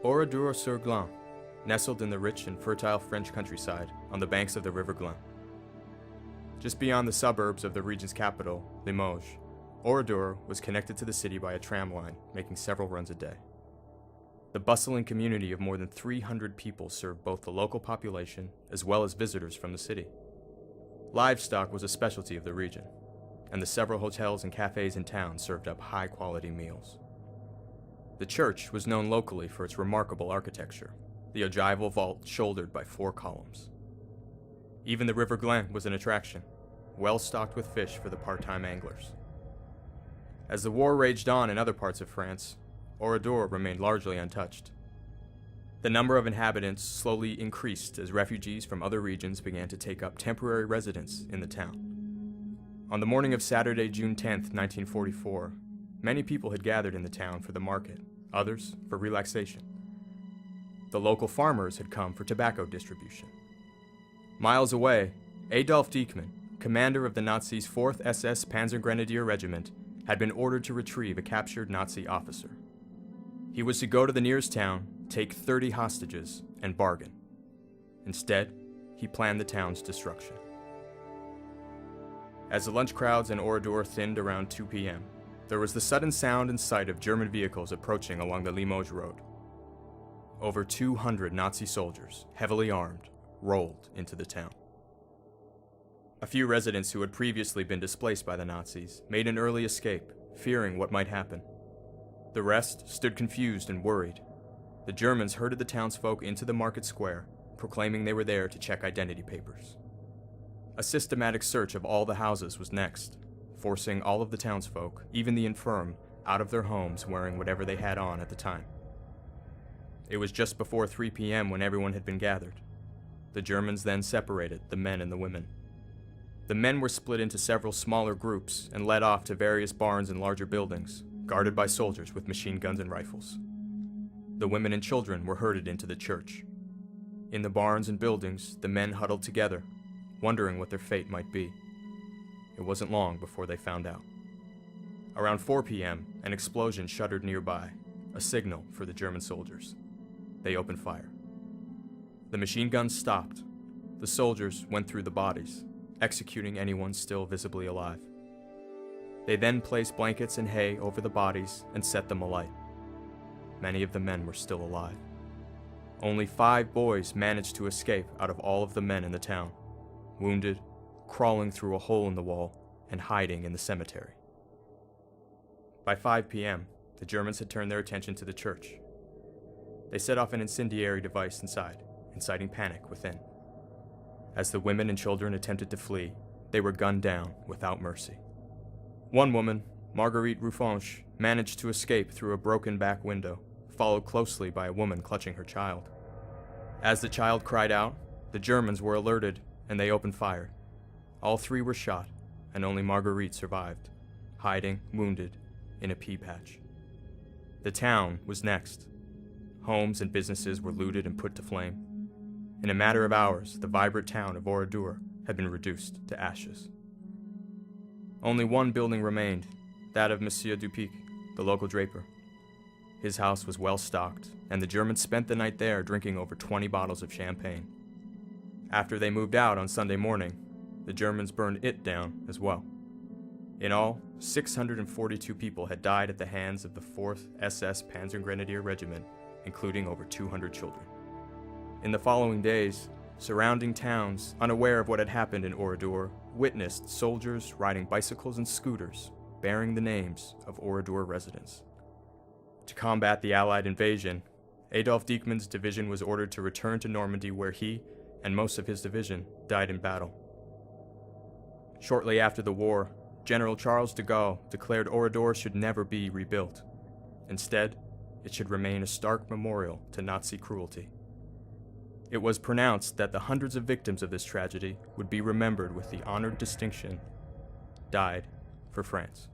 ORADOUR-SUR-GLANE, nestled in the rich and fertile French countryside on the banks of the River Glane. Just beyond the suburbs of the region's capital, Limoges, Oradour was connected to the city by a tram line, making several runs a day. The bustling community of more than 300 people served both the local population as well as visitors from the city. Livestock was a specialty of the region, and the several hotels and cafes in town served up high-quality meals. The church was known locally for its remarkable architecture, the ogival vault shouldered by 4 columns. Even the River Glane was an attraction, well stocked with fish for the part-time anglers. As the war raged on in other parts of France, Oradour remained largely untouched. The number of inhabitants slowly increased as refugees from other regions began to take up temporary residence in the town. On the morning of Saturday, June 10, 1944, many people had gathered in the town for the market, others for relaxation. The local farmers had come for tobacco distribution. Miles away, Adolf Dieckmann, commander of the Nazis' 4th SS Panzergrenadier Regiment, had been ordered to retrieve a captured Nazi officer. He was to go to the nearest town, take 30 hostages, and bargain. Instead, he planned the town's destruction. As the lunch crowds in Oradour thinned around 2 p.m., there was the sudden sound and sight of German vehicles approaching along the Limoges road. Over 200 Nazi soldiers, heavily armed, rolled into the town. A few residents who had previously been displaced by the Nazis made an early escape, fearing what might happen. The rest stood confused and worried. The Germans herded the townsfolk into the market square, proclaiming they were there to check identity papers. A systematic search of all the houses was next, forcing all of the townsfolk, even the infirm, out of their homes wearing whatever they had on at the time. It was just before 3 p.m. when everyone had been gathered. The Germans then separated the men and the women. The men were split into several smaller groups and led off to various barns and larger buildings, guarded by soldiers with machine guns and rifles. The women and children were herded into the church. In the barns and buildings, the men huddled together, wondering what their fate might be. It wasn't long before they found out. Around 4 p.m., an explosion shuddered nearby, a signal for the German soldiers. They opened fire. The machine guns stopped. The soldiers went through the bodies, executing anyone still visibly alive. They then placed blankets and hay over the bodies and set them alight. Many of the men were still alive. Only 5 boys managed to escape out of all of the men in the town, wounded, crawling through a hole in the wall, and hiding in the cemetery. By 5 p.m., the Germans had turned their attention to the church. They set off an incendiary device inside, inciting panic within. As the women and children attempted to flee, they were gunned down without mercy. One woman, Marguerite Ruffanche, managed to escape through a broken back window, followed closely by a woman clutching her child. As the child cried out, the Germans were alerted and they opened fire. All 3 were shot, and only Marguerite survived, hiding, wounded, in a pea patch. The town was next. Homes and businesses were looted and put to flame. In a matter of hours, the vibrant town of Oradour had been reduced to ashes. Only one building remained, that of Monsieur Dupic, the local draper. His house was well stocked, and the Germans spent the night there drinking over 20 bottles of champagne. After they moved out on Sunday morning, the Germans burned it down as well. In all, 642 people had died at the hands of the 4th SS Panzergrenadier Regiment, including over 200 children. In the following days, surrounding towns, unaware of what had happened in Oradour, witnessed soldiers riding bicycles and scooters, bearing the names of Oradour residents. To combat the Allied invasion, Adolf Dieckmann's division was ordered to return to Normandy, where he and most of his division died in battle. Shortly after the war, General Charles de Gaulle declared Oradour should never be rebuilt. Instead, it should remain a stark memorial to Nazi cruelty. It was pronounced that the hundreds of victims of this tragedy would be remembered with the honored distinction, "Died for France."